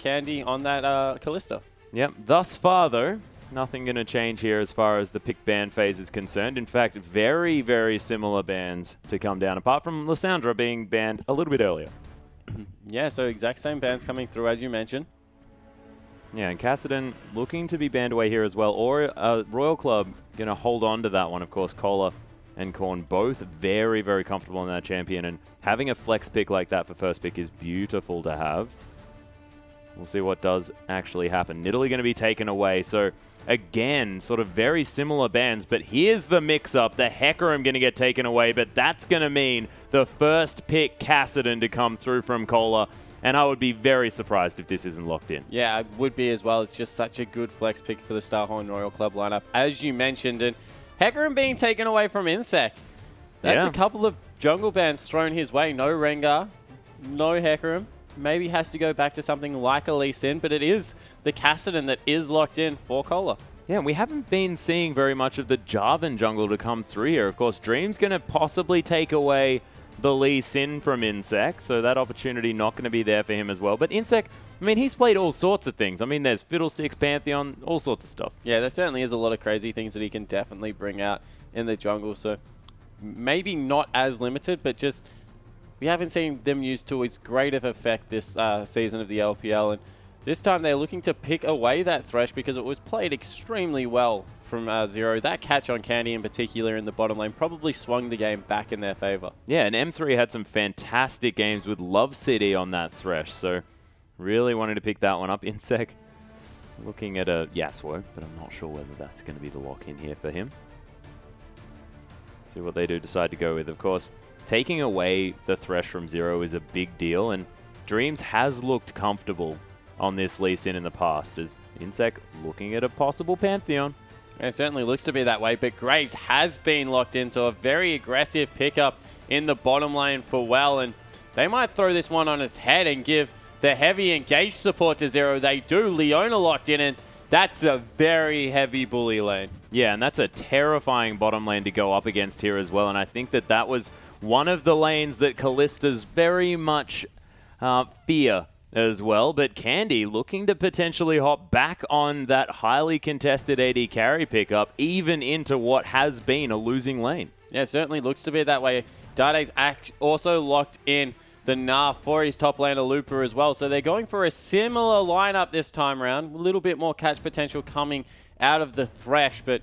Candy on that Kalista. Yep. Thus far, though, nothing going to change here as far as the pick ban phase is concerned. In fact, very, very similar bans to come down, apart from Lysandra being banned a little bit earlier. Yeah, so exact same bans coming through as you mentioned. Yeah, and Kassadin looking to be banned away here as well. Or Royal Club going to hold on to that one. Of course, Cola and Korn both very, very comfortable in that champion. And having a flex pick like that for first pick is beautiful to have. We'll see what does actually happen. Nidalee going to be taken away. So, again, sort of very similar bans. But here's the mix-up. The Hecarim going to get taken away. But that's going to mean the first pick Kassadin to come through from Cola. And I would be very surprised if this isn't locked in. Yeah, I would be as well. It's just such a good flex pick for the Starhorn Royal Club lineup, as you mentioned. And Hecarim being taken away from Insec. That's a couple of jungle bans thrown his way. No Rengar, no Hecarim. Maybe has to go back to something like a Lee Sin, but it is the Kassadin that is locked in for Cola. Yeah, we haven't been seeing very much of the Jarvan jungle to come through here. Of course, Dream's going to possibly take away the Lee Sin from Insec, so that opportunity not going to be there for him as well. But Insec, I mean, he's played all sorts of things. I mean, there's Fiddlesticks, Pantheon, all sorts of stuff. Yeah, there certainly is a lot of crazy things that he can definitely bring out in the jungle, so maybe not as limited, but just we haven't seen them use to its great of effect this season of the LPL, and this time they're looking to pick away that Thresh because it was played extremely well from Zero. That catch on Candy in particular in the bottom lane probably swung the game back in their favor. Yeah, and M3 had some fantastic games with Love City on that Thresh, so really wanted to pick that one up. Insec looking at a Yasuo, but I'm not sure whether that's going to be the lock-in here for him. See what they do decide to go with. Of course, taking away the Thresh from Zero is a big deal, and Dreams has looked comfortable on this Lee Sin in the past, as Insec looking at a possible Pantheon. It certainly looks to be that way, but Graves has been locked in, so a very aggressive pickup in the bottom lane for Well, and they might throw this one on its head and give the heavy engaged support to Zero. They do. Leona locked in, and that's a very heavy bully lane. Yeah, and that's a terrifying bottom lane to go up against here as well, and I think that that was one of the lanes that Kalista's very much fear as well, but Candy looking to potentially hop back on that highly contested AD carry pickup, even into what has been a losing lane. Yeah, it certainly looks to be that way. Dade's also locked in the Narf for his top laner Looper as well, so they're going for a similar lineup this time around. A little bit more catch potential coming out of the Thresh, but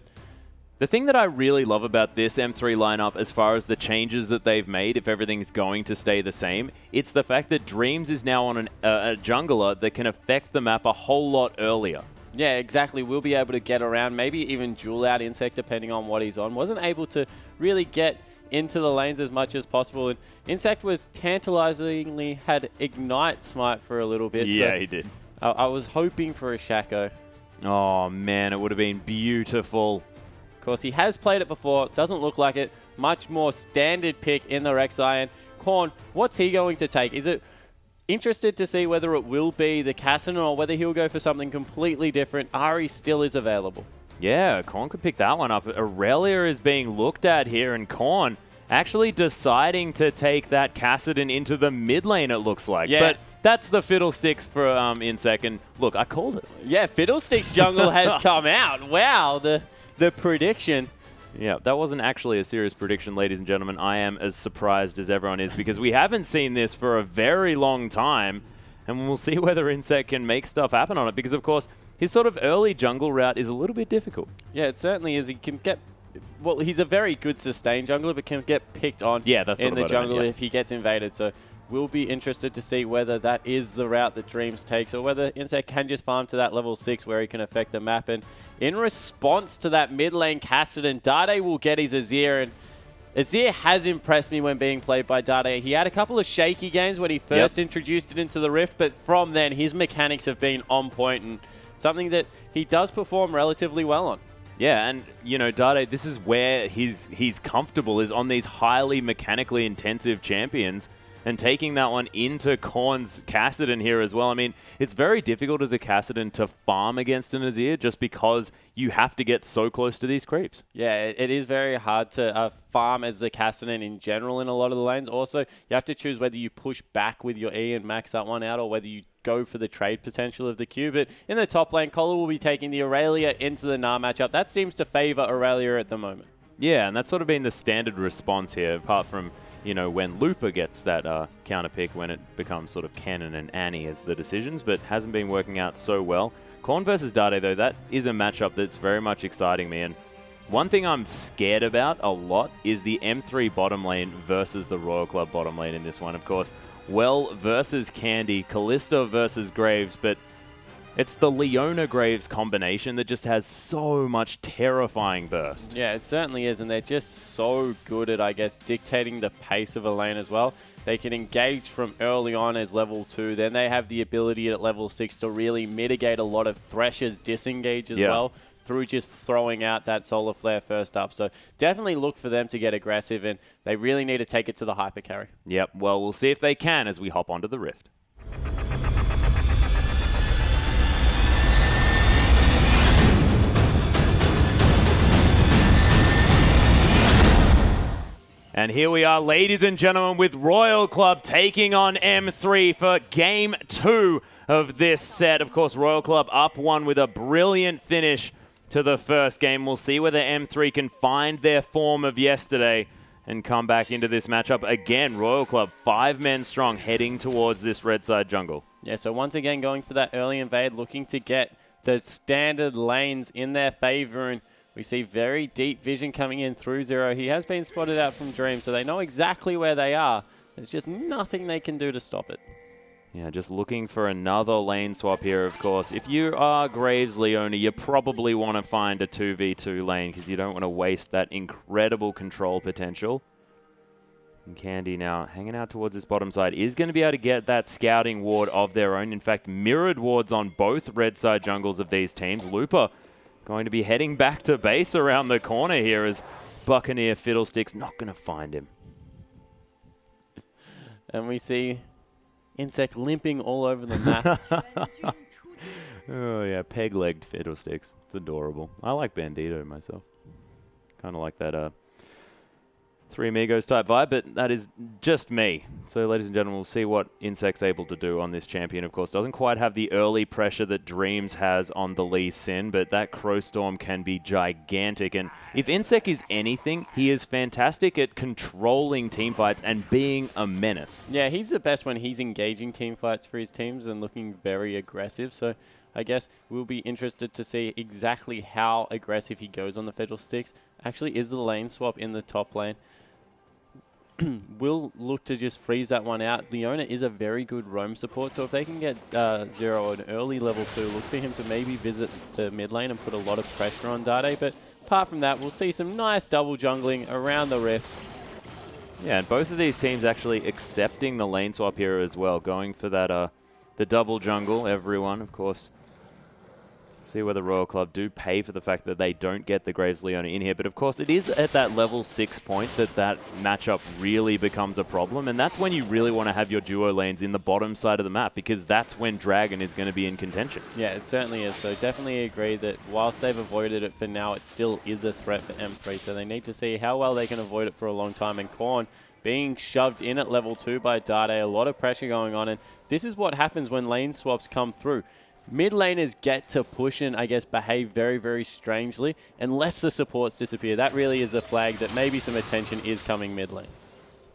the thing that I really love about this M3 lineup, as far as the changes that they've made, if everything's going to stay the same, it's the fact that Dreams is now on a jungler that can affect the map a whole lot earlier. Yeah, exactly. We'll be able to get around, maybe even duel out Insect depending on what he's on. Wasn't able to really get into the lanes as much as possible, and Insect was tantalizingly had Ignite Smite for a little bit. Yeah, so he did. I was hoping for a Shaco. Oh man, it would have been beautiful. Of course, he has played it before. Doesn't look like it. Much more standard pick in the Rek'Sai. Korn, what's he going to take? Is it interested to see whether it will be the Kassadin or whether he'll go for something completely different? Ari still is available. Yeah, Korn could pick that one up. Aurelia is being looked at here, and Korn actually deciding to take that Kassadin into the mid lane, it looks like. Yeah. But that's the Fiddlesticks for Insec, and look, I called it. Yeah, Fiddlesticks jungle has come out. Wow, the prediction. Yeah, that wasn't actually a serious prediction, ladies and gentlemen. I am as surprised as everyone is because we haven't seen this for a very long time, and we'll see whether Insec can make stuff happen on it because, of course, his sort of early jungle route is a little bit difficult. Yeah, it certainly is. He can get... Well, he's a very good sustained jungler, but can get picked on in the jungle if he gets invaded. So we'll be interested to see whether that is the route that Dreams takes or whether Insec can just farm to that level 6 where he can affect the map. And in response to that mid lane Kassadin, Dade will get his Azir. And Azir has impressed me when being played by Dade. He had a couple of shaky games when he first introduced it into the Rift, but from then his mechanics have been on point and something that he does perform relatively well on. Yeah, and, you know, Dade, this is where he's comfortable, is on these highly mechanically intensive champions. and taking that one into Korn's Kassadin here as well. I mean, it's very difficult as a Kassadin to farm against an Azir just because you have to get so close to these creeps. Yeah, it is very hard to farm as the Kassadin in general in a lot of the lanes. Also, you have to choose whether you push back with your E and max that one out, or whether you go for the trade potential of the Q. But in the top lane, Kola will be taking the Aurelia into the Gnar matchup. That seems to favor Aurelia at the moment. Yeah, and that's sort of been the standard response here, apart from, you know, when Looper gets that counter pick when it becomes sort of Kennen and Annie as the decisions, but hasn't been working out so well. Korn versus Dade, though, that is a matchup that's very much exciting me. And one thing I'm scared about a lot is the M3 bottom lane versus the Royal Club bottom lane in this one. Of course, Well versus Candy, Kalista versus Graves, but it's the Leona Graves combination that just has so much terrifying burst. Yeah, it certainly is, and they're just so good at, I guess, dictating the pace of a lane as well. They can engage from early on as level 2, then they have the ability at level 6 to really mitigate a lot of Thresher's disengage as well, through just throwing out that Solar Flare first up. So definitely look for them to get aggressive, and they really need to take it to the hyper carry. Yep, well, we'll see if they can as we hop onto the Rift. And here we are, ladies and gentlemen, with Royal Club taking on M3 for Game 2 of this set. Of course, Royal Club up 1 with a brilliant finish to the first game. We'll see whether M3 can find their form of yesterday and come back into this matchup. Again, Royal Club 5 men strong heading towards this red side jungle. Yeah, so once again going for that early invade, looking to get the standard lanes in their favor, and we see very deep vision coming in through Zero. He has been spotted out from Dream, so they know exactly where they are. There's just nothing they can do to stop it. Yeah, just looking for another lane swap here, of course. If you are Graves Leona, you probably want to find a 2v2 lane because you don't want to waste that incredible control potential. And Candy now hanging out towards this bottom side is going to be able to get that scouting ward of their own. In fact, mirrored wards on both red side jungles of these teams. Looper going to be heading back to base around the corner here as Buccaneer Fiddlesticks not going to find him. And we see Insect limping all over the map. Oh yeah, peg-legged Fiddlesticks. It's adorable. I like Bandito myself. Kind of like that Three Amigos type vibe, but that is just me. So ladies and gentlemen, we'll see what Insect's able to do on this champion. Of course, doesn't quite have the early pressure that Dreams has on the Lee Sin, but that Crow Storm can be gigantic. And if Insect is anything, he is fantastic at controlling teamfights and being a menace. Yeah, he's the best when he's engaging teamfights for his teams and looking very aggressive. So I guess we'll be interested to see exactly how aggressive he goes on the Fiddlesticks. Actually, is the lane swap in the top lane. Will look to just freeze that one out. Leona is a very good roam support, so if they can get Zero an early level 2, look for him to maybe visit the mid lane and put a lot of pressure on Dade. But apart from that, we'll see some nice double jungling around the Rift. Yeah, and both of these teams actually accepting the lane swap here as well, going for that the double jungle. Everyone, of course. See whether Royal Club do pay for the fact that they don't get the Graves Leona in here. But of course, it is at that level 6 point that matchup really becomes a problem. And that's when you really want to have your duo lanes in the bottom side of the map, because that's when Dragon is going to be in contention. Yeah, it certainly is. So definitely agree that whilst they've avoided it for now, it still is a threat for M3. So they need to see how well they can avoid it for a long time. And Korn being shoved in at level 2 by Dade, a lot of pressure going on. And this is what happens when lane swaps come through. Mid laners get to push and, I guess, behave very, very strangely unless the supports disappear. That really is a flag that maybe some attention is coming mid lane.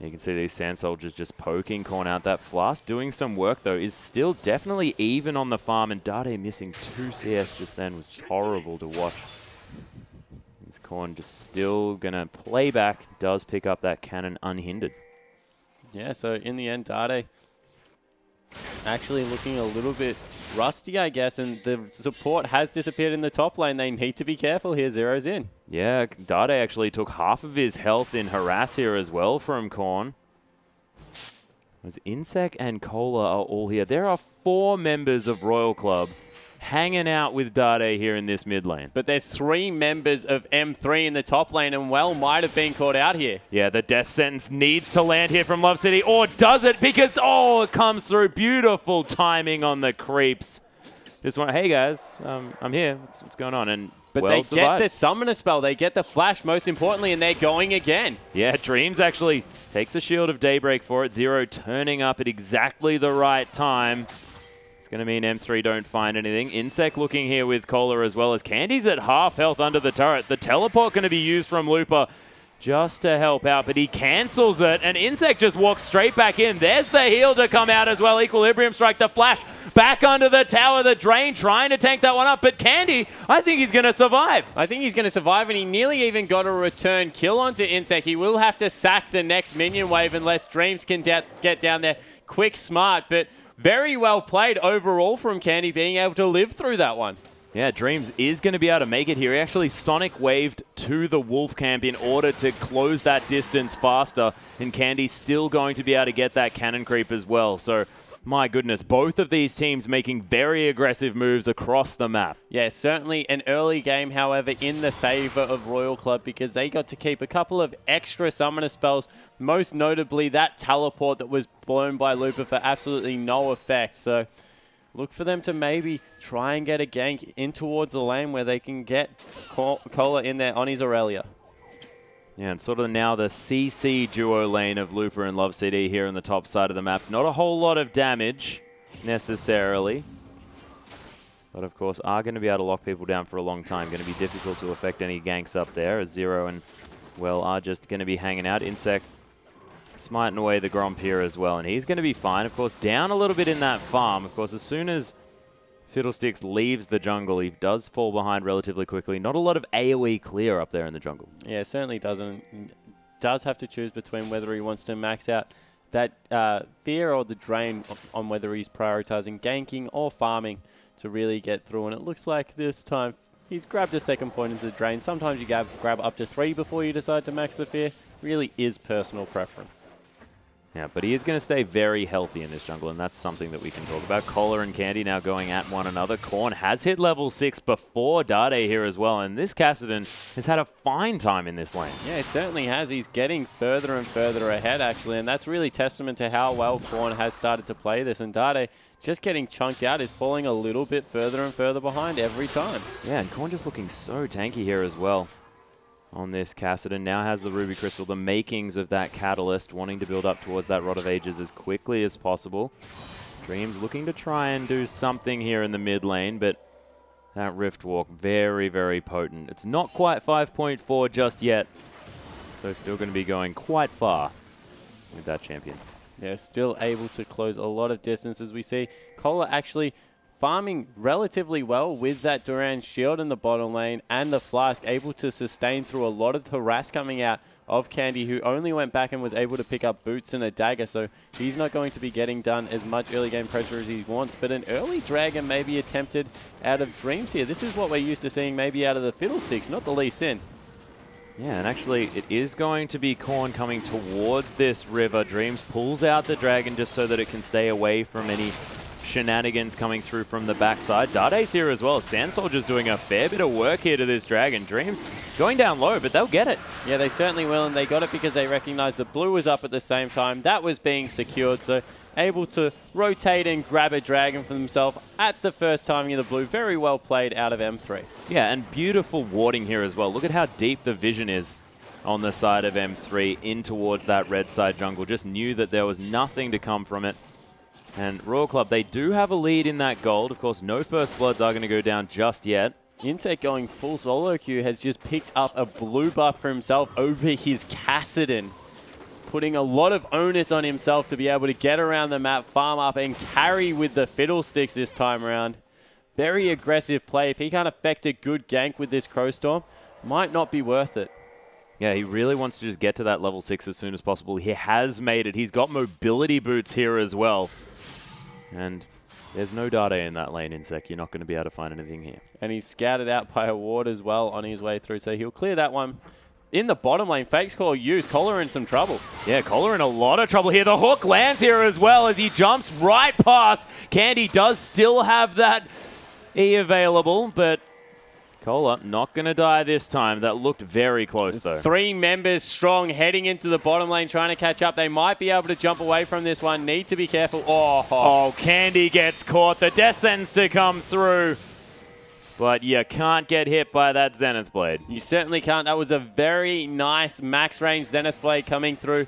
You can see these Sand Soldiers just poking Korn out. That Flask doing some work, though, is still definitely even on the farm. And Dade missing 2 CS just then was just horrible to watch. This Korn just still going to play back. Does pick up that cannon unhindered. Yeah, so in the end, Dade actually looking a little bit rusty, I guess, and the support has disappeared in the top lane. They need to be careful here. Zero's in. Yeah, Dade actually took half of his health in harass here as well from Korn. As Insect and Cola are all here. There are 4 members of Royal Club hanging out with Dade here in this mid lane. But there's 3 members of M3 in the top lane, and well might have been caught out here. Yeah, the death sentence needs to land here from Love City, or does it? Because, oh, it comes through. Beautiful timing on the creeps. Just want, hey guys, I'm here. What's going on? And but well they survives. get the summoner spell, they get the flash most importantly, and they're going again. Yeah, Dreams actually takes a Shield of Daybreak for it. Zero turning up at exactly the right time. It's going to mean M3 don't find anything. Insect looking here with Cola as well as Candy's at half health under the turret. The teleport going to be used from Looper just to help out, but he cancels it, and Insect just walks straight back in. There's the heal to come out as well. Equilibrium strike, the flash back under the tower. The Drain trying to tank that one up, but Candy, I think he's going to survive. I think he's going to survive, and he nearly even got a return kill onto Insect. He will have to sack the next minion wave unless Dreams can get down there quick, smart, but very well played overall from Candy, being able to live through that one. Yeah, Dreams is going to be able to make it here. He actually Sonic waved to the Wolf Camp in order to close that distance faster, and Candy's still going to be able to get that cannon creep as well. So, my goodness, both of these teams making very aggressive moves across the map. Yeah, certainly an early game, however, in the favor of Royal Club because they got to keep a couple of extra summoner spells, most notably that teleport that was blown by Looper for absolutely no effect. So, look for them to maybe try and get a gank in towards the lane where they can get Cola in there on his Aurelia. Yeah, and sort of now the CC duo lane of Looper and Love CD here on the top side of the map. Not a whole lot of damage, necessarily. But, of course, are going to be able to lock people down for a long time. Going to be difficult to affect any ganks up there, as Zero and, well, are just going to be hanging out. Insect smiting away the Gromp here as well, and he's going to be fine. Of course, down a little bit in that farm. Of course, as soon as Fiddlesticks leaves the jungle, he does fall behind relatively quickly. Not a lot of AoE clear up there in the jungle. Yeah, it certainly doesn't. Does have to choose between whether he wants to max out that fear or the drain on whether he's prioritizing ganking or farming to really get through. And it looks like this time he's grabbed a second point into the drain. Sometimes you grab up to 3 before you decide to max the fear. Really is personal preference. Yeah, but he is going to stay very healthy in this jungle, and that's something that we can talk about. Cola and Candy now going at one another. Korn has hit level 6 before Dade here as well, and this Kassadin has had a fine time in this lane. Yeah, he certainly has. He's getting further and further ahead, actually, and that's really testament to how well Korn has started to play this, and Dade just getting chunked out is falling a little bit further and further behind every time. Yeah, and Korn just looking so tanky here as well. On this Kassadin now has the Ruby Crystal, the makings of that Catalyst, wanting to build up towards that Rod of Ages as quickly as possible. Dreams looking to try and do something here in the mid lane, but that Rift Walk very, very potent. It's not quite 5.4 just yet, so still going to be going quite far with that champion. Yeah, still able to close a lot of distance as we see Cola actually farming relatively well with that Duran shield in the bottom lane and the Flask, able to sustain through a lot of the harass coming out of Candy, who only went back and was able to pick up boots and a dagger, so he's not going to be getting done as much early game pressure as he wants, but an early dragon may be attempted out of Dreams here. This is what we're used to seeing maybe out of the Fiddlesticks, not the Lee Sin. Yeah, and actually it is going to be Korn coming towards this river. Dreams pulls out the dragon just so that it can stay away from any shenanigans coming through from the backside. Dade's here as well. Sand Soldier's doing a fair bit of work here to this dragon. Dreams going down low, but they'll get it. Yeah, they certainly will, and they got it because they recognized the blue was up at the same time. That was being secured, so able to rotate and grab a dragon for themselves at the first timing of the blue. Very well played out of M3. Yeah, and beautiful warding here as well. Look at how deep the vision is on the side of M3 in towards that red side jungle. Just knew that there was nothing to come from it. And Royal Club, they do have a lead in that gold. Of course, no First Bloods are going to go down just yet. Insect going full solo queue has just picked up a blue buff for himself over his Kassadin, putting a lot of onus on himself to be able to get around the map, farm up, and carry with the Fiddlesticks this time around. Very aggressive play. If he can't affect a good gank with this Crowstorm, might not be worth it. Yeah, he really wants to just get to that level 6 as soon as possible. He has made it. He's got mobility boots here as well. And there's no data in that lane, Insect. You're not going to be able to find anything here. And he's scouted out by a ward as well on his way through, so he'll clear that one. In the bottom lane, Fake's Call used. Cola in some trouble. Yeah, Cola in a lot of trouble here. The hook lands here as well as he jumps right past. Candy does still have that E available, but Cola not going to die this time. That looked very close, though. 3 members strong heading into the bottom lane, trying to catch up. They might be able to jump away from this one. Need to be careful. Oh, Candy gets caught. The death sentence to come through. But you can't get hit by that Zenith Blade. You certainly can't. That was a very nice max range Zenith Blade coming through.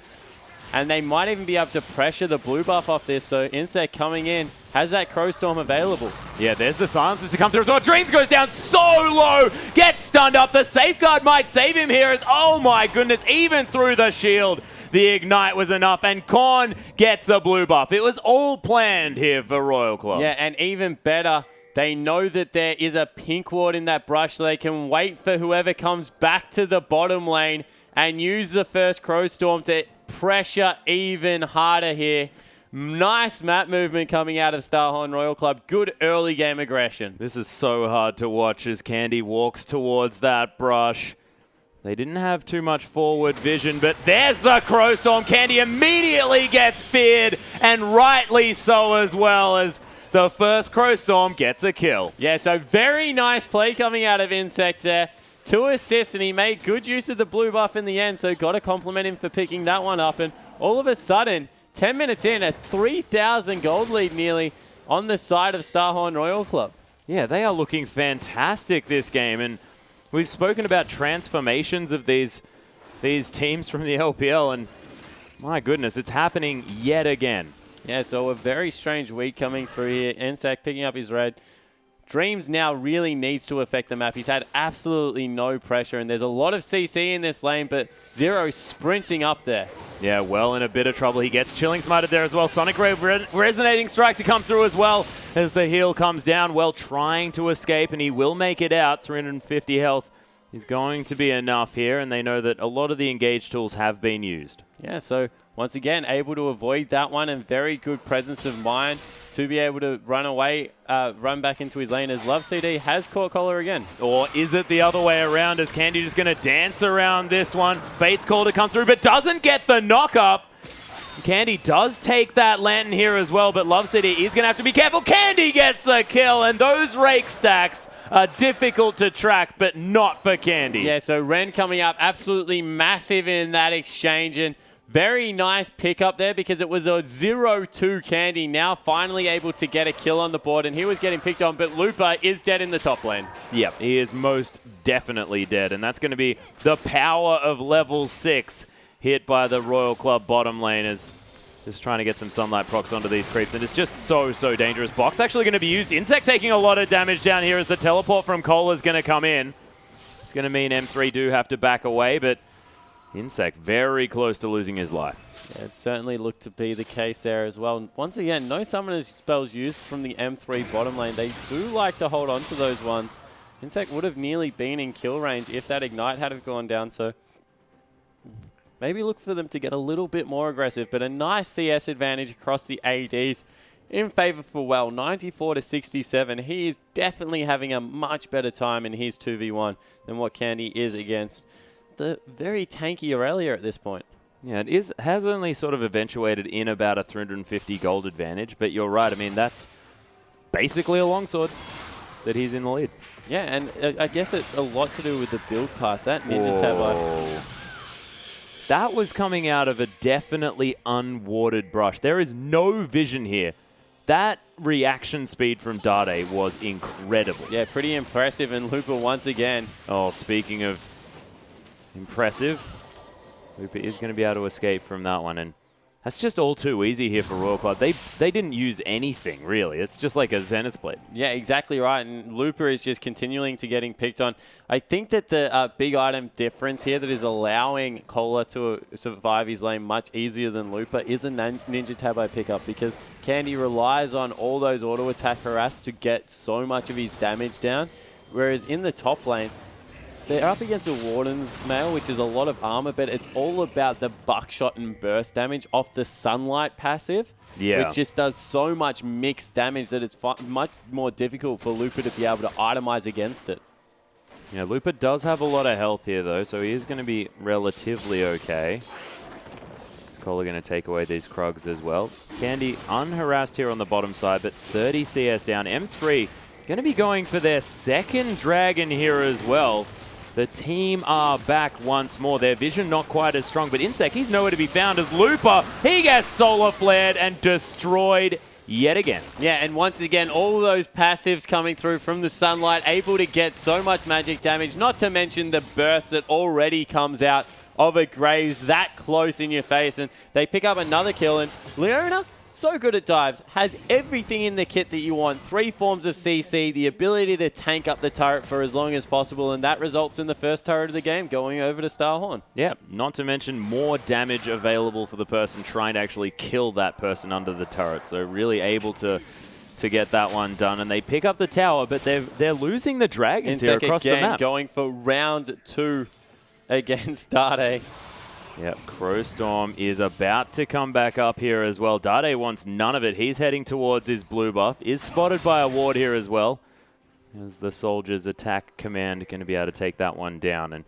And they might even be able to pressure the blue buff off this. So Insect coming in has that Crow Storm available. Yeah, there's the silences to come through as well. Dreams goes down so low. Gets stunned up. The safeguard might save him here. As, oh my goodness, even through the shield, the Ignite was enough. And Korn gets a blue buff. It was all planned here for Royal Club. Yeah, and even better, they know that there is a pink ward in that brush, so they can wait for whoever comes back to the bottom lane and use the first Crow Storm to pressure even harder here. Nice map movement coming out of Starhorn Royal Club. Good early game aggression. This is so hard to watch as Candy walks towards that brush. They didn't have too much forward vision, but there's the Crow Storm. Candy immediately gets feared, and rightly so as well, as the first Crow Storm gets a kill. Yeah, so very nice play coming out of Insect there. 2 assists, and he made good use of the blue buff in the end, so got to compliment him for picking that one up. And all of a sudden, 10 minutes in, a 3,000 gold lead nearly on the side of Starhorn Royal Club. Yeah, they are looking fantastic this game, and we've spoken about transformations of these teams from the LPL, and my goodness, it's happening yet again. Yeah, so a very strange week coming through here. Insect picking up his red. Dreams now really needs to affect the map. He's had absolutely no pressure, and there's a lot of CC in this lane, but Zero sprinting up there. Yeah, well in a bit of trouble. He gets Chilling Smited there as well. Sonic Wave Resonating Strike to come through as well as the heal comes down. Well, trying to escape, and he will make it out. 350 health is going to be enough here, and they know that a lot of the engage tools have been used. Yeah, so once again, able to avoid that one, and very good presence of mind to be able to run away, run back into his lane, as LoveCD has caught Collar again. Or is it the other way around? Is Candy just going to dance around this one? Fate's Call to come through, but doesn't get the knock up. Candy does take that Lantern here as well, but LoveCD is going to have to be careful. Candy gets the kill, and those rake stacks are difficult to track, but not for Candy. Yeah, so Ren coming up absolutely massive in that exchange, and very nice pickup there because it was a 0-2 Candy, now finally able to get a kill on the board, and he was getting picked on, but Looper is dead in the top lane. Yep, he is most definitely dead, and that's going to be the power of level 6 hit by the Royal Club bottom laners. Just trying to get some sunlight procs onto these creeps, and it's just so dangerous. Box actually going to be used. Insect taking a lot of damage down here as the teleport from Cola is going to come in. It's going to mean M3 do have to back away, but Insect very close to losing his life. Yeah, it certainly looked to be the case there as well. Once again, no summoners spells used from the M3 bottom lane. They do like to hold on to those ones. Insect would have nearly been in kill range if that Ignite had have gone down, so maybe look for them to get a little bit more aggressive, but a nice CS advantage across the ADs in favor for Well, 94 to 67. He is definitely having a much better time in his 2v1 than what Candy is against the very tanky Aurelia at this point. Yeah, it has only sort of eventuated in about a 350 gold advantage, but you're right. I mean, that's basically a longsword that he's in the lead. Yeah, and I guess it's a lot to do with the build path. That Ninja Tab. That was coming out of a definitely unwarded brush. There is no vision here. That reaction speed from Dade was incredible. Yeah, pretty impressive. And Looper once again. Oh, speaking of impressive, Looper is going to be able to escape from that one. And that's just all too easy here for Royal Club. They didn't use anything, really. It's just like a Zenith Blade. Yeah, exactly right. And Looper is just continuing to getting picked on. I think that the big item difference here that is allowing Cola to survive his lane much easier than Looper is a Ninja Tabo pickup, because Candy relies on all those auto attack harass to get so much of his damage down. Whereas in the top lane, they're up against a Warden's Mail, which is a lot of armor, but it's all about the buckshot and burst damage off the Sunlight passive, which just does so much mixed damage that it's much more difficult for Looper to be able to itemize against it. Yeah, Looper does have a lot of health here, though, so he is going to be relatively okay. Is Cola going to take away these Krugs as well? Candy unharassed here on the bottom side, but 30 CS down. M3 going to be going for their second dragon here as well. The team are back once more. Their vision not quite as strong, but Insec, he's nowhere to be found as Looper. He gets solar flared and destroyed yet again. Yeah, and once again, all those passives coming through from the sunlight, able to get so much magic damage, not to mention the burst that already comes out of a Graves that close in your face, and they pick up another kill, and Leona, so good at dives, has everything in the kit that you want. 3 forms of CC, the ability to tank up the turret for as long as possible, and that results in the first turret of the game going over to Starhorn. Yeah, not to mention more damage available for the person trying to actually kill that person under the turret. So really able to get that one done. And they pick up the tower, but they're losing the dragons here across the map. Going for round 2 against Dade. Yep, Crowstorm is about to come back up here as well. Dade wants none of it. He's heading towards his blue buff. Is spotted by a ward here as well. As the soldiers' attack command going to be able to take that one down. And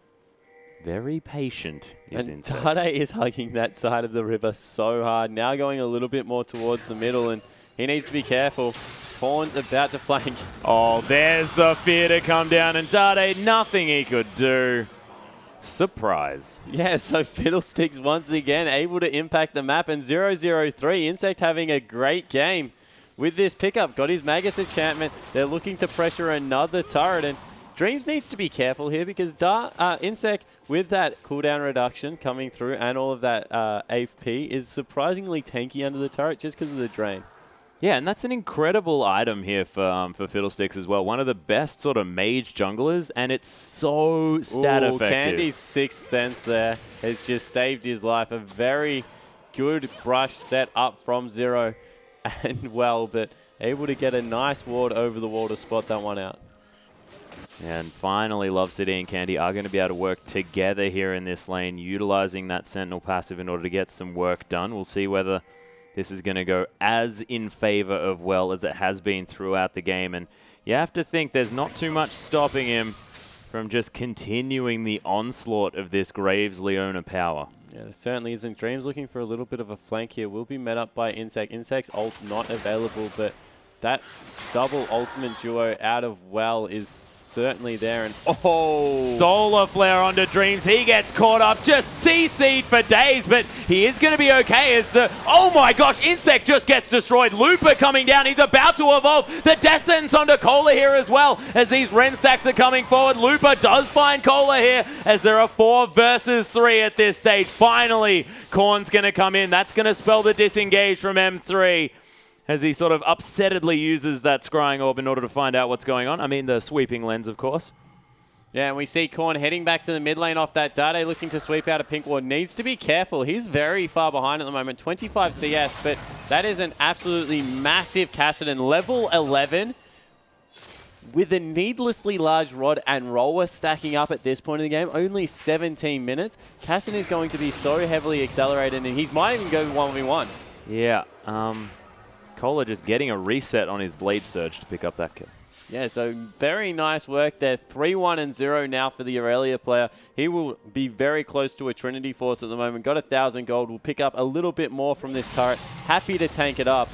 very patient is Insec. Dade is hugging that side of the river so hard. Now going a little bit more towards the middle, and he needs to be careful. Corn's about to flank. Oh, there's the fear to come down, and Dade, nothing he could do. Surprise. Yeah, so Fiddlesticks once again able to impact the map, and 0-0-3. Insect having a great game with this pickup. Got his Magus enchantment. They're looking to pressure another turret, and Dreams needs to be careful here because Insect, with that cooldown reduction coming through and all of that AFP, is surprisingly tanky under the turret just because of the drain. Yeah, and that's an incredible item here for Fiddlesticks as well. One of the best sort of mage junglers, and it's so stat effective. Candy's 6th Sense there has just saved his life. A very good brush set up from Zero and well, but able to get a nice ward over the wall to spot that one out. And finally, Love City and Candy are going to be able to work together here in this lane, utilizing that Sentinel passive in order to get some work done. We'll see whether this is going to go as in favor of well as it has been throughout the game. And you have to think there's not too much stopping him from just continuing the onslaught of this Graves Leona power. Yeah, there certainly isn't. Dreams looking for a little bit of a flank here. Will be met up by Insec. Insec's ult not available, but that double ultimate duo out of well is certainly there. And oh! Solar flare onto Dreams. He gets caught up, just CC'd for days, but he is going to be okay as the... Oh my gosh, Insect just gets destroyed. Looper coming down. He's about to evolve. The death sentence onto Cola here as well as these Ren stacks are coming forward. Looper does find Cola here as there are 4 versus 3 at this stage. Finally, Korn's going to come in. That's going to spell the disengage from M3. As he sort of upsettedly uses that scrying orb in order to find out what's going on. I mean, the sweeping lens, of course. Yeah, and we see Korn heading back to the mid lane off that Dade, looking to sweep out a pink ward. Needs to be careful. He's very far behind at the moment, 25 CS, but that is an absolutely massive Kassadin. Level 11 with a needlessly large rod and roller stacking up at this point in the game. Only 17 minutes. Kassadin is going to be so heavily accelerated, and he might even go 1v1. Yeah, Cola just getting a reset on his Blade Surge to pick up that kill. Yeah, so very nice work there. 3-1-0 now for the Aurelia player. He will be very close to a Trinity Force at the moment. Got 1,000 gold. Will pick up a little bit more from this turret. Happy to tank it up.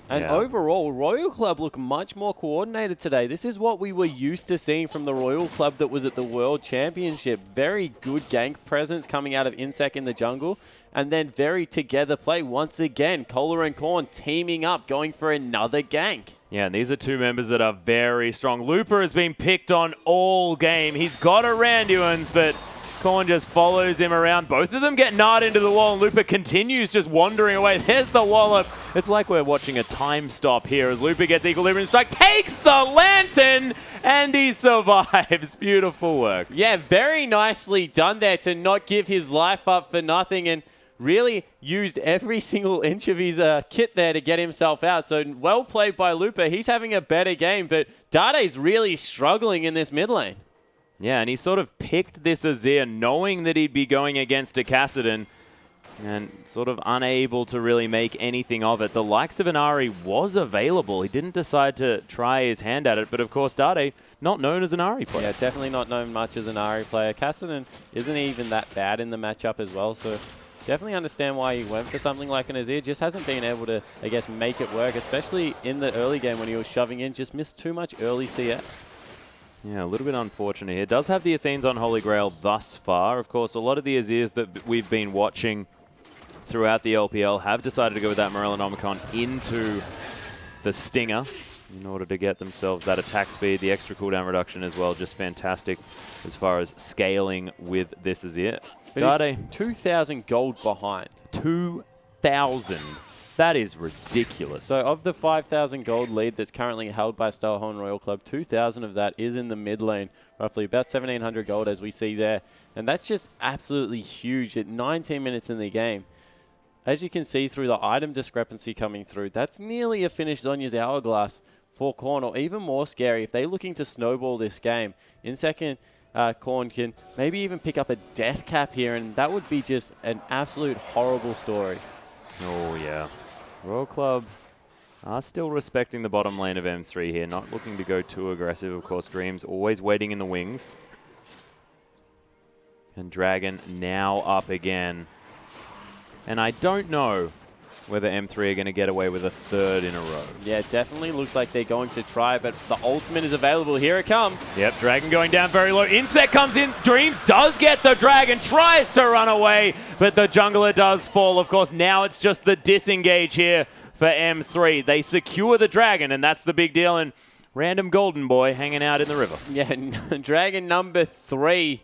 And overall, Royal Club look much more coordinated today. This is what we were used to seeing from the Royal Club that was at the World Championship. Very good gank presence coming out of Insec in the jungle. And then very together play once again. Cola and Korn teaming up, going for another gank. Yeah, and these are 2 members that are very strong. Looper has been picked on all game. He's got a Randuin's, but Korn just follows him around. Both of them get gnarred into the wall, and Looper continues just wandering away. There's the wallop. It's like we're watching a time stop here as Looper gets Equilibrium Strike, takes the lantern, and he survives. Beautiful work. Yeah, very nicely done there to not give his life up for nothing, and really used every single inch of his kit there to get himself out. So well played by Looper. He's having a better game, but Dade's really struggling in this mid lane. Yeah, and he sort of picked this Azir knowing that he'd be going against a Kassadin and sort of unable to really make anything of it. The likes of an Ahri was available. He didn't decide to try his hand at it, but of course Dade, not known as an Ahri player. Yeah, definitely not known much as an Ahri player. Kassadin isn't even that bad in the matchup as well, so definitely understand why he went for something like an Azir. Just hasn't been able to, I guess, make it work, especially in the early game when he was shoving in. Just missed too much early CS. Yeah, a little bit unfortunate here. Does have the Athenes on Holy Grail thus far. Of course, a lot of the Azirs that we've been watching throughout the LPL have decided to go with that Morellonomicon into the Stinger in order to get themselves that attack speed, the extra cooldown reduction as well. Just fantastic as far as scaling with this Azir. Dade, 2,000 gold behind. 2,000. That is ridiculous. So of the 5,000 gold lead that's currently held by Starhorn Royal Club, 2,000 of that is in the mid lane, roughly about 1,700 gold as we see there. And that's just absolutely huge at 19 minutes in the game. As you can see through the item discrepancy coming through, that's nearly a finished Zhonya's Hourglass for Korn, or even more scary if they're looking to snowball this game. In second, Korn can maybe even pick up a death cap here, and that would be just an absolute horrible story. Oh, yeah. Royal Club are still respecting the bottom lane of M3 here, not looking to go too aggressive. Of course, Dreams always waiting in the wings. And Dragon now up again. And I don't know whether M3 are going to get away with a third in a row. Yeah, it definitely looks like they're going to try, but the ultimate is available. Here it comes. Yep, Dragon going down very low. Insect comes in. Dreams does get the Dragon, tries to run away, but the jungler does fall. Of course, now it's just the disengage here for M3. They secure the Dragon, and that's the big deal. And random golden boy hanging out in the river. Yeah, Dragon number 3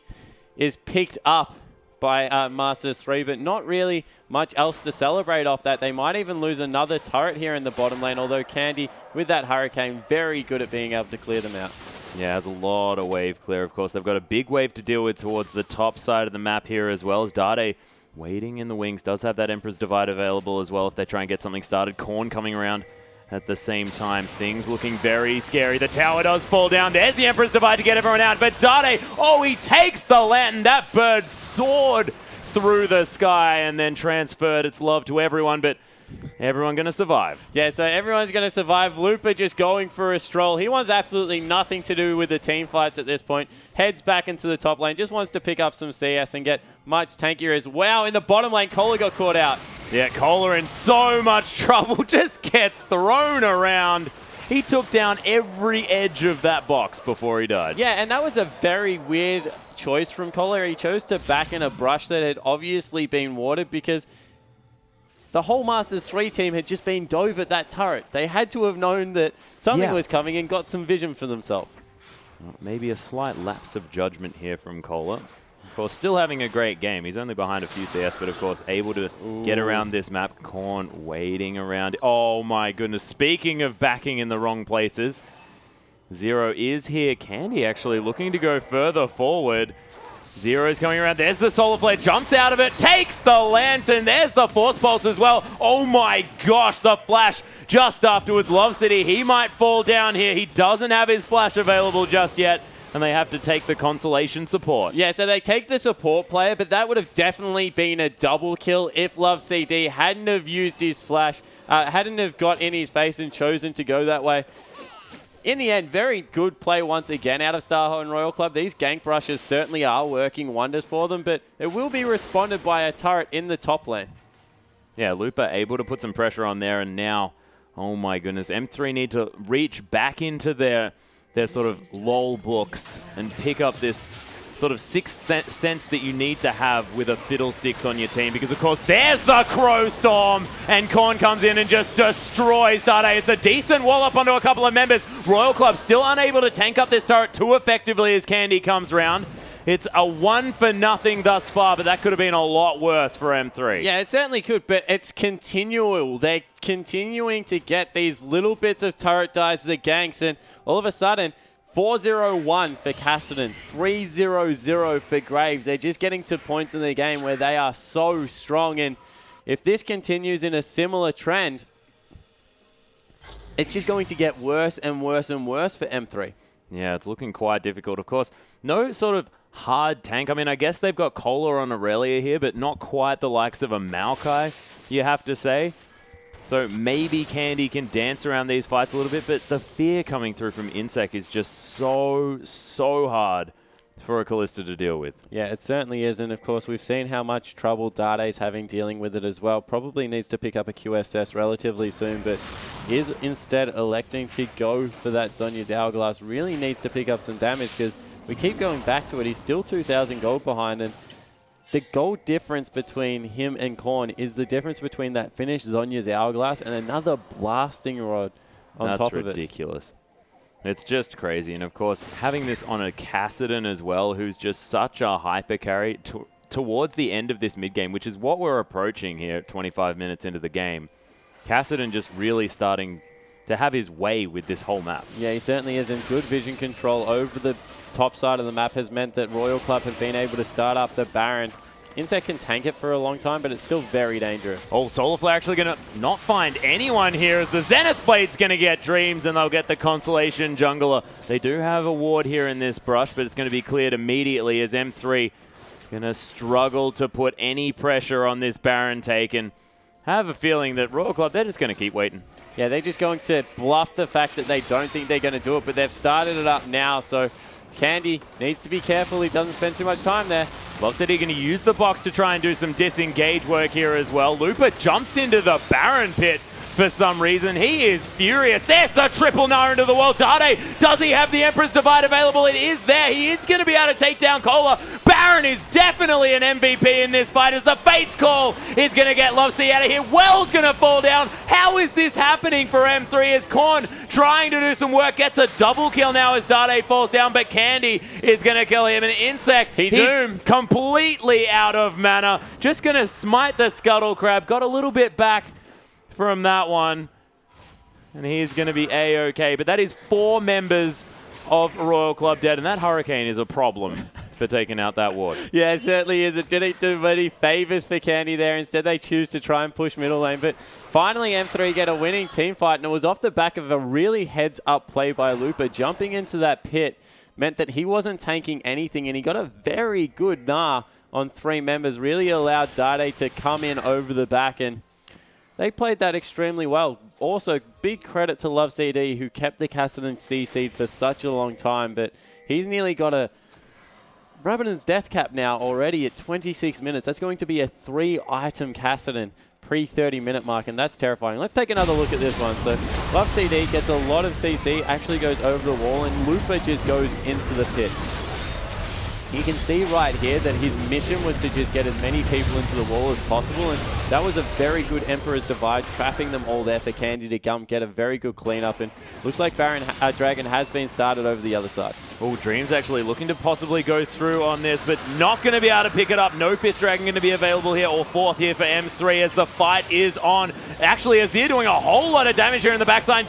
is picked up by Master3, but not really much else to celebrate off that. They might even lose another turret here in the bottom lane, although Candy, with that Hurricane, very good at being able to clear them out. Yeah, has a lot of wave clear, of course. They've got a big wave to deal with towards the top side of the map here, as well as Dade waiting in the wings. Does have that Emperor's Divide available as well if they try and get something started. Korn coming around at the same time. Things looking very scary. The tower does fall down. There's the Emperor's Divide to get everyone out. But Dade, oh, he takes the lantern. That bird soared through the sky and then transferred its love to everyone. But everyone going to survive. Yeah, so everyone's going to survive. Looper just going for a stroll. He wants absolutely nothing to do with the team fights at this point. Heads back into the top lane. Just wants to pick up some CS and get much tankier as wow. In the bottom lane, Cola got caught out. Yeah, Cola in so much trouble. Just gets thrown around. He took down every edge of that box before he died. Yeah, and that was a very weird choice from Cola. He chose to back in a brush that had obviously been watered because the whole Master3 team had just been dove at that turret. They had to have known that something was coming and got some vision for themselves. Well, maybe a slight lapse of judgment here from Cola. Of course, still having a great game. He's only behind a few CS, but of course, able to get around this map. Korn waiting around. Oh my goodness. Speaking of backing in the wrong places, Zero is here. Candy actually looking to go further forward. Zero's coming around. There's the Solar Flare. Jumps out of it. Takes the Lantern. There's the Force Pulse as well. Oh my gosh, the flash just afterwards. Love City, he might fall down here. He doesn't have his flash available just yet. And they have to take the consolation support. Yeah, so they take the support player, but that would have definitely been a double kill if Love CD hadn't have used his flash, hadn't have got in his face and chosen to go that way. In the end, very good play once again out of Starhorn Royal Club. These gank brushes certainly are working wonders for them, but it will be responded by a turret in the top lane. Yeah, Looper able to put some pressure on there, and now, oh my goodness, M3 need to reach back into their sort of lol books and pick up this sort of sixth sense that you need to have with a Fiddlesticks on your team, because of course there's the Crow Storm and Korn comes in and just destroys Dade. It's a decent wall up onto a couple of members. Royal Club still unable to tank up this turret too effectively as Candy comes round. It's a 1-for-0 thus far, but that could have been a lot worse for M3. Yeah, it certainly could, but it's continual. They're continuing to get these little bits of turret dies, the ganks, and all of a sudden, 4-0-1 for Cassidy, 3-0-0 for Graves. They're just getting to points in the game where they are so strong, and if this continues in a similar trend, it's just going to get worse and worse and worse for M3. Yeah, it's looking quite difficult. Of course, no sort of hard tank. I mean, I guess they've got Cola on Aurelia here, but not quite the likes of a Maokai, you have to say. So maybe Candy can dance around these fights a little bit, but the fear coming through from Insect is just so hard for a Kalista to deal with. Yeah, it certainly is. And, of course, we've seen how much trouble Dade's having dealing with it as well. Probably needs to pick up a QSS relatively soon, but is instead electing to go for that Zhonya's Hourglass. Really needs to pick up some damage because we keep going back to it. He's still 2,000 gold behind, and the gold difference between him and Korn is the difference between that finished Zhonya's Hourglass and another blasting rod on top of it. That's ridiculous. It's just crazy. And, of course, having this on a Kassadin as well, who's just such a hyper carry towards the end of this mid-game, which is what we're approaching here at 25 minutes into the game. Kassadin just really starting to have his way with this whole map. Yeah, he certainly is. And good vision control over the top side of the map has meant that Royal Club have been able to start up the Baron. Insect can tank it for a long time, but it's still very dangerous. Oh, Solarflare actually going to not find anyone here as the Zenith Blade's going to get Dreams, and they'll get the Consolation Jungler. They do have a ward here in this brush, but it's going to be cleared immediately as M3 going to struggle to put any pressure on this Baron taken. I have a feeling that Royal Club, they're just going to keep waiting. Yeah, they're just going to bluff the fact that they don't think they're going to do it, but they've started it up now, so Candy needs to be careful. He doesn't spend too much time there. L6D going to use the box to try and do some disengage work here as well. Looper jumps into the Baron pit for some reason. He is furious. There's the triple Gnar into the wall. Dade, does he have the Emperor's Divide available? It is there. He is going to be able to take down Cola. Baron is definitely an MVP in this fight as the Fates Call is going to get Lovesy out of here. Well's going to fall down. How is this happening for M3 as Korn trying to do some work, gets a double kill now as Dade falls down, but Candy is going to kill him. And Insect, he's completely out of mana. Just going to smite the Scuttle Crab. Got a little bit back from that one, and he's going to be A-OK. But that is 4 members of Royal Club dead, and that Hurricane is a problem for taking out that ward. Yeah, it certainly is. It didn't do many favors for Candy there. Instead, they choose to try and push middle lane. But finally, M3 get a winning team fight, and it was off the back of a really heads-up play by Looper. Jumping into that pit meant that he wasn't tanking anything, and he got a very good Gnar on 3 members. Really allowed Dade to come in over the back, and they played that extremely well. Also, big credit to LoveCD, who kept the Kassadin CC'd for such a long time, but he's nearly got a Rabadon's death cap now already at 26 minutes. That's going to be a 3-item Kassadin pre-30-minute mark, and that's terrifying. Let's take another look at this one. So, LoveCD gets a lot of CC, actually goes over the wall, and Looper just goes into the pit. You can see right here that his mission was to just get as many people into the wall as possible, and that was a very good Emperor's Divide, trapping them all there for Candy to come get a very good cleanup, and looks like Dragon has been started over the other side. Oh, Dreams actually looking to possibly go through on this, but not going to be able to pick it up. No 5th Dragon going to be available here, or 4th here for M3 as the fight is on. Actually, Azir doing a whole lot of damage here in the backside.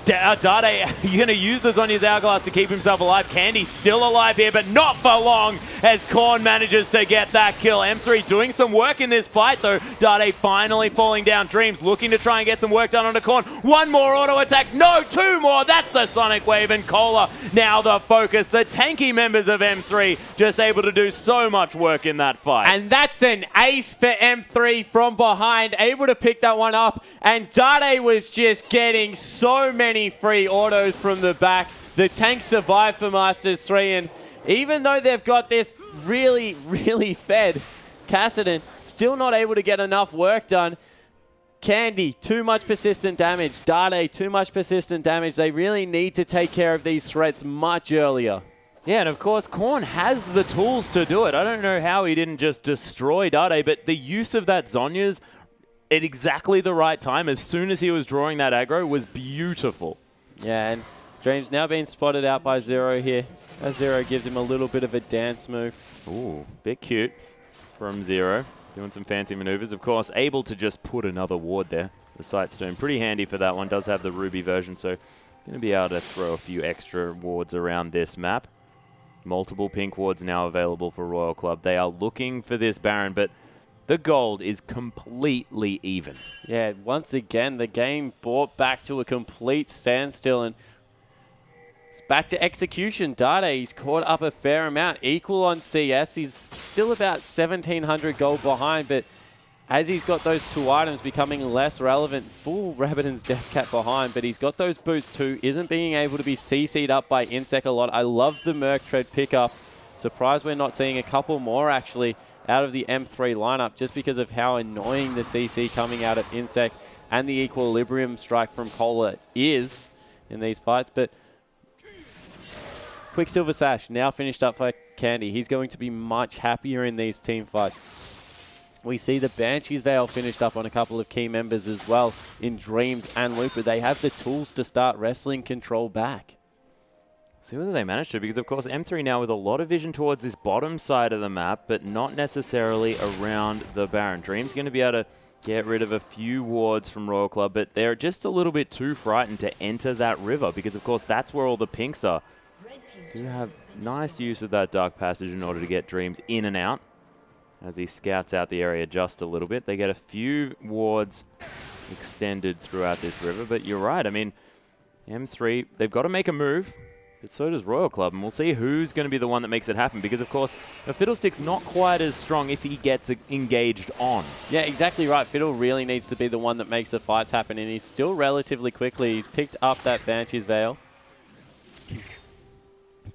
Dade, you're going to use the Zhonya's Hourglass to keep himself alive. Candy still alive here, but not for long as Korn manages to get that kill. M3 doing some work in this fight, though. Dade finally falling down. Dreams looking to try and get some work done on a Korn. 1 more auto attack. No, 2 more. That's the Sonic Wave, and Cola now the focus. The tanky members of M3 just able to do so much work in that fight. And that's an ace for M3 from behind, able to pick that one up. And Dade was just getting so many free autos from the back. The tank survived for Master3, and even though they've got this really, really fed Kassadin, still not able to get enough work done. Candy, too much persistent damage. Dade, too much persistent damage. They really need to take care of these threats much earlier. Yeah, and of course, Korn has the tools to do it. I don't know how he didn't just destroy Dade, but the use of that Zhonya's at exactly the right time, as soon as he was drawing that aggro, was beautiful. Yeah, and Dreams now being spotted out by Zero here. As Zero gives him a little bit of a dance move. Ooh, bit cute from Zero. Doing some fancy maneuvers. Of course, able to just put another ward there. The Sightstone, pretty handy for that one. Does have the Ruby version, so going to be able to throw a few extra wards around this map. Multiple pink wards now available for Royal Club. They are looking for this Baron, but the gold is completely even. Yeah, once again, the game brought back to a complete standstill, and it's back to execution. Dade, he's caught up a fair amount, equal on CS. He's still about 1,700 gold behind, but as he's got those 2 items becoming less relevant, full Rabadon's death cap behind, but he's got those boots too, isn't being able to be CC'd up by Insect a lot. I love the Merc Tread pickup Surprised we're not seeing a couple more actually out of the M3 lineup just because of how annoying the CC coming out of Insect and the Equilibrium strike from Cola is in these fights. But Quicksilver Sash now finished up for Candy. He's going to be much happier in these team fights. We see the Banshee's Veil finished up on a couple of key members as well in Dreams and Looper. They have the tools to start wrestling control back. See whether they manage to, because of course M3 now with a lot of vision towards this bottom side of the map, but not necessarily around the Baron. Dream's going to be able to get rid of a few wards from Royal Club, but they're just a little bit too frightened to enter that river, because of course that's where all the pinks are. So you have nice use of that Dark Passage in order to get Dreams in and out. As he scouts out the area just a little bit. They get a few wards extended throughout this river, but you're right. I mean, M3, they've got to make a move, but so does Royal Club, and we'll see who's going to be the one that makes it happen, because, of course, a Fiddlestick's not quite as strong if he gets engaged on. Yeah, exactly right. Fiddle really needs to be the one that makes the fights happen, and he's still relatively quickly. He's picked up that Banshee's Veil,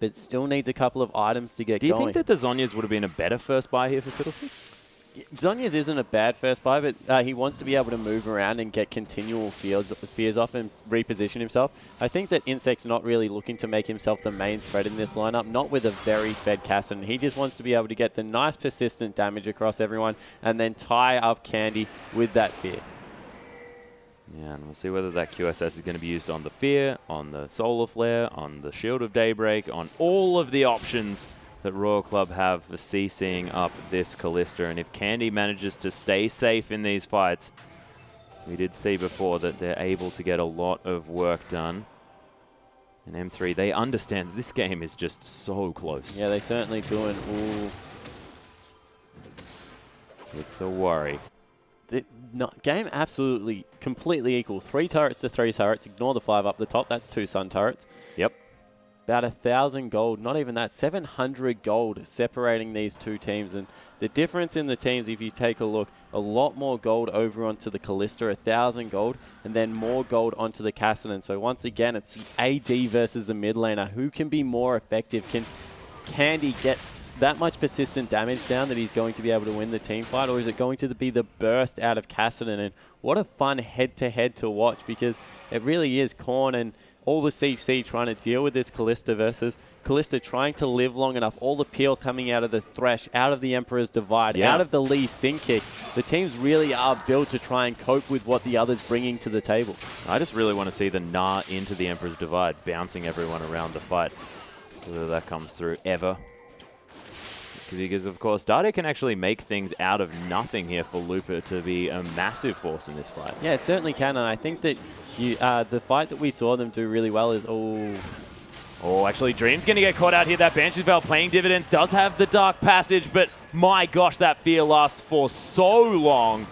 but still needs a couple of items to get going. Do you think that the Zhonya's would have been a better first buy here for Fiddlestick? Zhonya's isn't a bad first buy, but he wants to be able to move around and get continual fears off and reposition himself. I think that Insect's not really looking to make himself the main threat in this lineup, not with a very fed Casson. He just wants to be able to get the nice persistent damage across everyone and then tie up Candy with that fear. Yeah, and we'll see whether that QSS is going to be used on the Fear, on the Solar Flare, on the Shield of Daybreak, on all of the options that Royal Club have for CCing up this Kalista. And if Candy manages to stay safe in these fights, we did see before that they're able to get a lot of work done. And M3, they understand that this game is just so close. Yeah, they certainly do. And ooh, it's a worry. The game absolutely completely equal. 3 turrets to 3 turrets. Ignore the 5 up the top. That's 2 Sun turrets. Yep. About 1,000 gold. Not even that. 700 gold separating these two teams. And the difference in the teams, if you take a look, a lot more gold over onto the Kalista, 1,000 gold, and then more gold onto the Kassadin. So once again, it's the AD versus the mid laner. Who can be more effective? Can Candy get that much persistent damage down that he's going to be able to win the team fight, or is it going to be the burst out of Kassadin? And what a fun head-to-head to watch, because it really is Korn and all the CC trying to deal with this Kalista versus Kalista trying to live long enough. All the peel coming out of the Thresh, out of the Emperor's Divide, out of the Lee Sin Kick. The teams really are built to try and cope with what the other's bringing to the table. I just really want to see the Gnar into the Emperor's Divide, bouncing everyone around the fight. Whether that comes through ever. Because, of course, Dade can actually make things out of nothing here for Looper to be a massive force in this fight. Yeah, it certainly can, and I think that the fight that we saw them do really well is... Oh, actually, Dream's going to get caught out here. That Banshee's Veil playing dividends, does have the Dark Passage, but my gosh, that fear lasts for so long.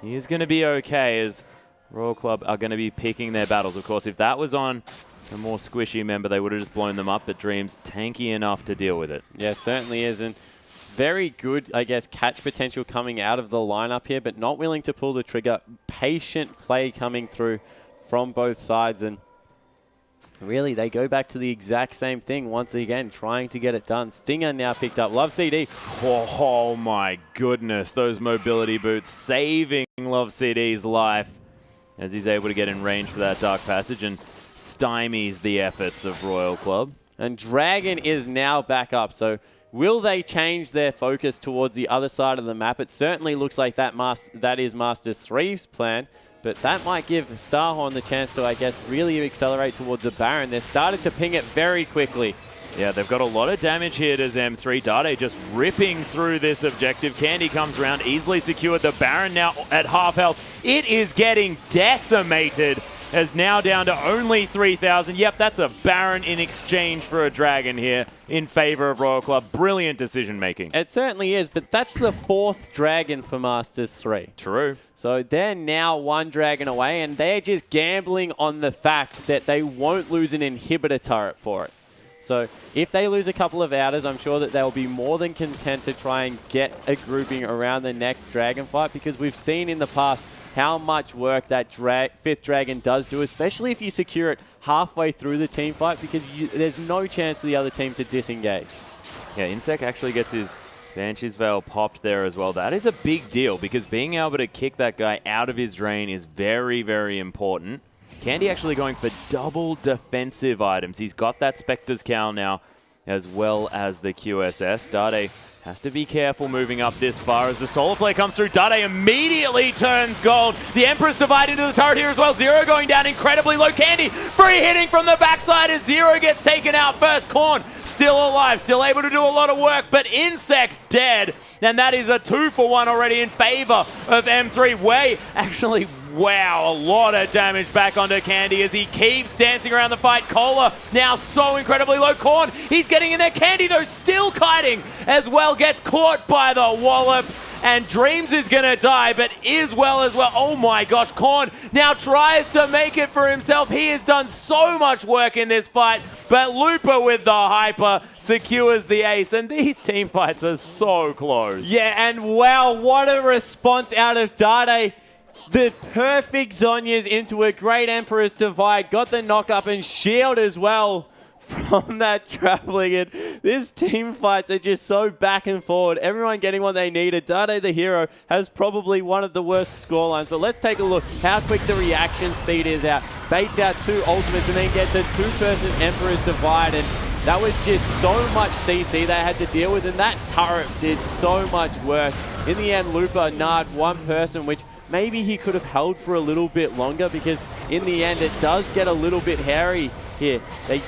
He is going to be okay, as Royal Club are going to be picking their battles. Of course, if that was on a more squishy member, they would have just blown them up, but Dream's tanky enough to deal with it. Yeah, certainly is. And very good, I guess, catch potential coming out of the lineup here, but not willing to pull the trigger. Patient play coming through from both sides. And really, they go back to the exact same thing once again, trying to get it done. Stinger now picked up. Love CD. Oh my goodness, those mobility boots saving Love CD's life as he's able to get in range for that Dark Passage and stymies the efforts of Royal Club. And Dragon is now back up, so will they change their focus towards the other side of the map? It certainly looks like that is Master3's plan, but that might give Starhorn the chance to, I guess, really accelerate towards the Baron. They're starting to ping it very quickly. Yeah, they've got a lot of damage here to M3. Dade just ripping through this objective. Candy comes around, easily secured. The Baron now at half health. It is getting decimated. Is now down to only 3,000. Yep, that's a Baron in exchange for a Dragon here in favor of Royal Club. Brilliant decision making. It certainly is, but that's the 4th Dragon for Masters3. True. So they're now 1 Dragon away, and they're just gambling on the fact that they won't lose an inhibitor turret for it. So if they lose a couple of outers, I'm sure that they'll be more than content to try and get a grouping around the next Dragon fight, because we've seen in the past how much work that 5th Dragon does do, especially if you secure it halfway through the team fight because there's no chance for the other team to disengage. Yeah, Insec actually gets his Banshee's Veil popped there as well. That is a big deal because being able to kick that guy out of his drain is very, very important. Candy actually going for double defensive items. He's got that Spectre's Cowl now as well as the QSS. Dade has to be careful moving up this far as the Solar Flare comes through. Dade immediately turns gold. The Emperor's Divide into the turret here as well. Zero going down incredibly low. Candy free hitting from the backside as Zero gets taken out first. Corn still alive, still able to do a lot of work, but Insect's dead. And that is a 2-for-1 already in favor of M3. Way actually, wow, a lot of damage back onto Candy as he keeps dancing around the fight. Cola now so incredibly low. Corn, he's getting in there. Candy, though, still kiting as well. Gets caught by the wallop. And Dreams is going to die, but is well as well. Oh my gosh, Korn now tries to make it for himself. He has done so much work in this fight, but Looper with the Hyper secures the ace, and these team fights are so close. Yeah, and wow, what a response out of Dade. The perfect Zhonya's into a great Emperor's Divide, got the knock up and shield as well from that traveling. And this team fights are just so back and forward. Everyone getting what they needed. Dade, the hero, has probably one of the worst scorelines. But let's take a look how quick the reaction speed is out. Baits out 2 ultimates and then gets a 2-person Emperor's Divide. And that was just so much CC they had to deal with. And that turret did so much work. In the end, Looper nared 1 person, which maybe he could have held for a little bit longer, because in the end it does get a little bit hairy here. They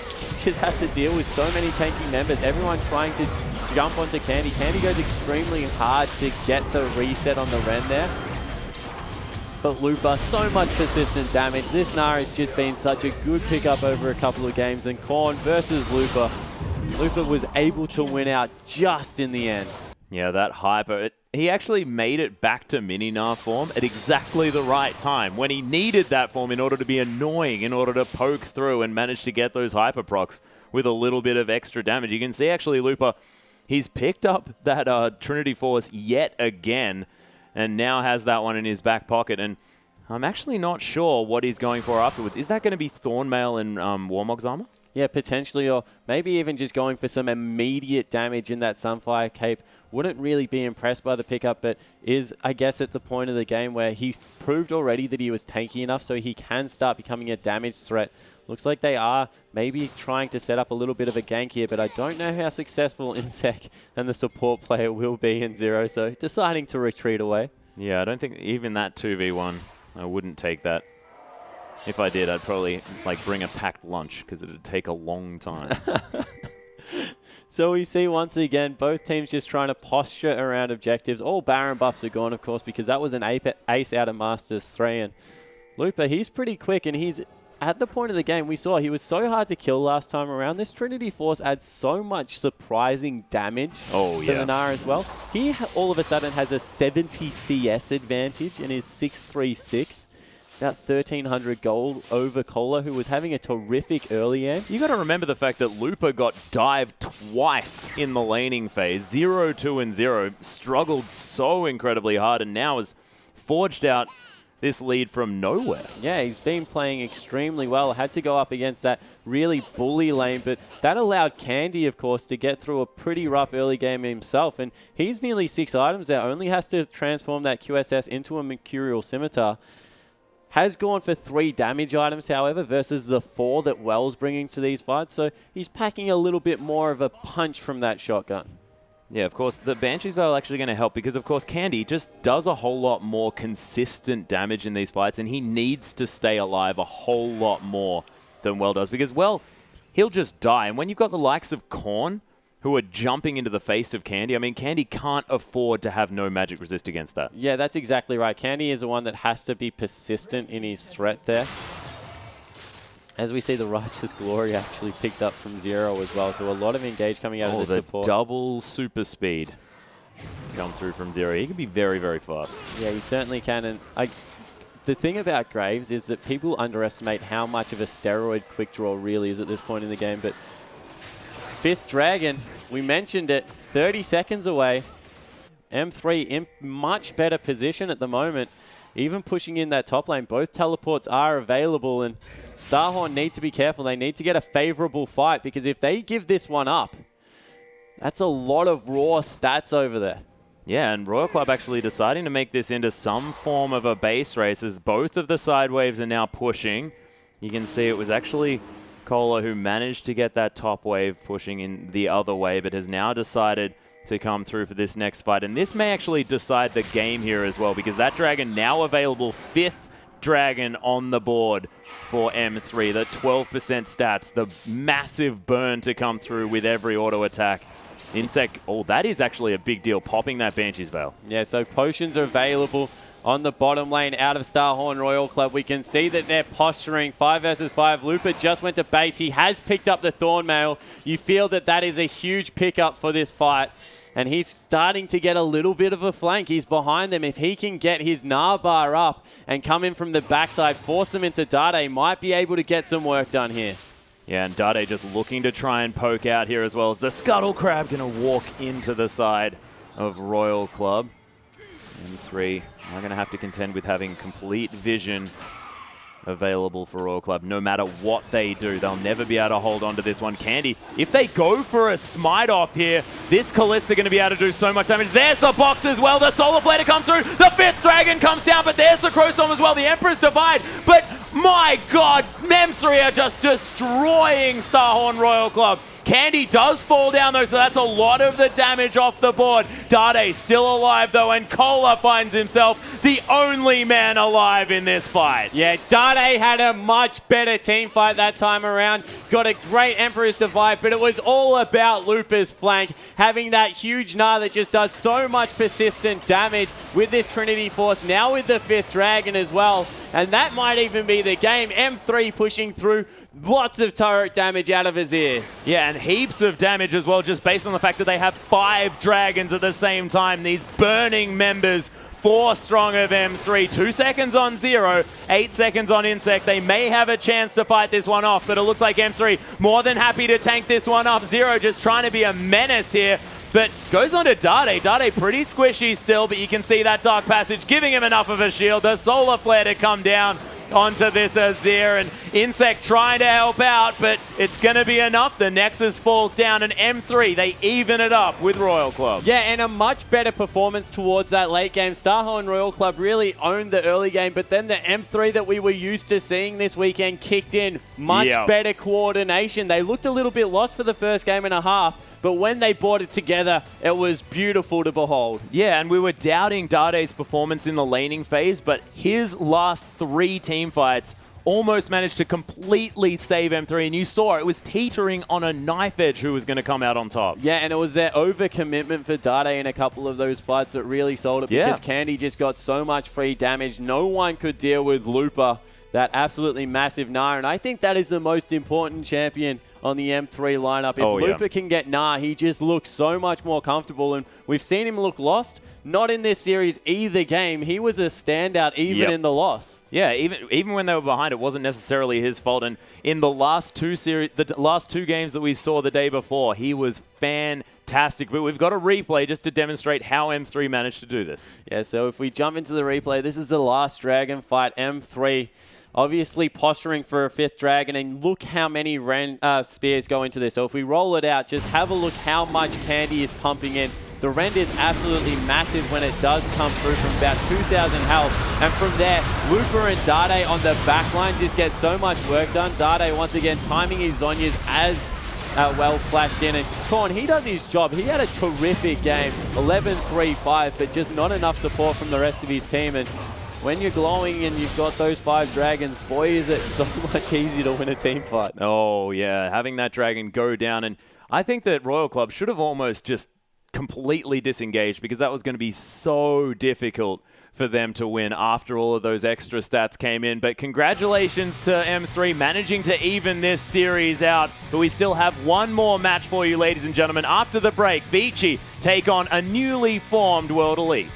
just have to deal with so many tanky members. Everyone trying to jump onto Candy. Candy goes extremely hard to get the reset on the Ren there. But Looper, so much persistent damage. This Nara has just been such a good pickup over a couple of games. And Korn versus Looper. Looper was able to win out just in the end. Yeah, that Hyper, he actually made it back to Mini-Gnar form at exactly the right time, when he needed that form in order to be annoying, in order to poke through and manage to get those Hyper procs with a little bit of extra damage. You can see actually Looper, he's picked up that Trinity Force yet again, and now has that one in his back pocket. And I'm actually not sure what he's going for afterwards. Is that going to be Thornmail and Warmog's armor? Yeah, potentially, or maybe even just going for some immediate damage in that Sunfire Cape. Wouldn't really be impressed by the pickup, but is, I guess, at the point of the game where he's proved already that he was tanky enough so he can start becoming a damage threat. Looks like they are maybe trying to set up a little bit of a gank here, but I don't know how successful Insec and the support player will be in Zero, so deciding to retreat away. Yeah, I don't think even that 2v1, I wouldn't take that. If I did, I'd probably bring a packed lunch, because it would take a long time. So we see once again both teams just trying to posture around objectives. All Baron buffs are gone, of course, because that was an ace out of Master3. And Looper, he's pretty quick, and he's at the point of the game we saw he was so hard to kill last time around. This Trinity Force adds so much surprising damage to the Nara as well. He all of a sudden has a 70 CS advantage in his 636. About 1,300 gold over Cola, who was having a terrific early end. You got to remember the fact that Looper got dived twice in the laning phase. 0, 2, and 0. Struggled so incredibly hard, and now has forged out this lead from nowhere. Yeah, he's been playing extremely well. Had to go up against that really bully lane, but that allowed Candy, of course, to get through a pretty rough early game himself. And he's nearly 6 items there. Only has to transform that QSS into a Mercurial Scimitar. Has gone for 3 damage items, however, versus the 4 that Well's bringing to these fights. So he's packing a little bit more of a punch from that shotgun. Yeah, of course, the Banshee's Veil actually going to help because, of course, Candy just does a whole lot more consistent damage in these fights, and he needs to stay alive a whole lot more than Well does, because, well, he'll just die. And when you've got the likes of Korn, who are jumping into the face of Candy, I mean, Candy can't afford to have no magic resist against that. Yeah, that's exactly right. Candy is the one that has to be persistent in his threat there. As we see, the Righteous Glory actually picked up from Zero as well, so a lot of engage coming out of the support. Double super speed come through from Zero. He can be very, very fast. Yeah, he certainly can. And the thing about Graves is that people underestimate how much of a steroid quick draw really is at this point in the game, but 5th Dragon, we mentioned it, 30 seconds away. M3 in much better position at the moment. even pushing in that top lane. Both teleports are available, and Starhorn need to be careful. They need to get a favorable fight, because if they give this one up, that's a lot of raw stats over there. Yeah, and Royal Club actually deciding to make this into some form of a base race as both of the side waves are now pushing. You can see it was actually Cola who managed to get that top wave pushing in the other way, but has now decided to come through for this next fight. And this may actually decide the game here as well, because that dragon now available, 5th dragon on the board for M3. The 12% stats, the massive burn to come through with every auto attack. Insect, oh, that is actually a big deal, popping that Banshee's Veil. Yeah, so potions are available on the bottom lane out of Starhorn Royal Club. We can see that they're posturing 5 versus 5. Looper just went to base. He has picked up the Thornmail. You feel that that is a huge pickup for this fight. And he's starting to get a little bit of a flank. He's behind them. If he can get his Nar-bar up and come in from the backside, force them into Dade, might be able to get some work done here. Yeah, and Dade just looking to try and poke out here as well as the Scuttle Crab going to walk into the side of Royal Club. M3 are going to have to contend with having complete vision available for Royal Club. No matter what they do, they'll never be able to hold on to this one. Candy, if they go for a smite off here, this Kalista going to be able to do so much damage. There's the box as well. The Solar Flare to come through. The 5th dragon comes down, but there's the Crow Storm as well. The Emperor's Divide, but my God, M3 are just destroying Starhorn Royal Club. Candy does fall down though, so that's a lot of the damage off the board. Dade still alive though, and Cola finds himself the only man alive in this fight. Yeah, Dade had a much better team fight that time around. Got a great Emperor's Divide, but it was all about Looper's flank, having that huge Gnar that just does so much persistent damage with this Trinity Force, now with the 5th dragon as well. And that might even be the game. M3 pushing through. Lots of turret damage out of his ear. Yeah, and heaps of damage as well, just based on the fact that they have 5 dragons at the same time. These burning members, 4 strong of M3. 2 seconds on Zero, 8 seconds on Insect. They may have a chance to fight this one off, but it looks like M3 more than happy to tank this one up. Zero just trying to be a menace here, but goes on to Dade. Dade pretty squishy still, but you can see that Dark Passage giving him enough of a shield. The Solar Flare to come down onto this Azir, and Insect trying to help out, but it's going to be enough. The Nexus falls down, and M3, they even it up with Royal Club. Yeah, and a much better performance towards that late game. Starhorn Royal Club really owned the early game, but then the M3 that we were used to seeing this weekend kicked in. Much better coordination. They looked a little bit lost for the first game and a half, but when they brought it together, it was beautiful to behold. Yeah, and we were doubting Dade's performance in the laning phase, but his last 3 team fights almost managed to completely save M3, and you saw it was teetering on a knife edge who was going to come out on top. Yeah, and it was their overcommitment for Dade in a couple of those fights that really sold it, because Candy just got so much free damage. No one could deal with Looper, that absolutely massive Gnar, and I think that is the most important champion on the M3 lineup. If Looper can get Gnar, he just looks so much more comfortable, and we've seen him look lost. Not in this series either game. He was a standout even in the loss. Yeah, even when they were behind, it wasn't necessarily his fault. And in the last 2 games that we saw the day before, he was fantastic. But we've got a replay just to demonstrate how M3 managed to do this. Yeah, so if we jump into the replay, this is the last dragon fight. M3 obviously posturing for a 5th dragon, and look how many spears go into this. So if we roll it out, just have a look how much Candy is pumping in. The rend is absolutely massive when it does come through from about 2,000 health. And from there, Looper and Dade on the back line just get so much work done. Dade, once again, timing his Zhonya's as well flashed in. And Korn, he does his job. He had a terrific game, 11-3-5, but just not enough support from the rest of his team. And when you're glowing and you've got those 5 dragons, boy, is it so much easier to win a team fight. Oh, yeah, having that dragon go down. And I think that Royal Club should have almost just completely disengaged, because that was going to be so difficult for them to win after all of those extra stats came in. But congratulations to M3 managing to even this series out. But we still have one more match for you, ladies and gentlemen. After the break, Vici take on a newly formed World Elite.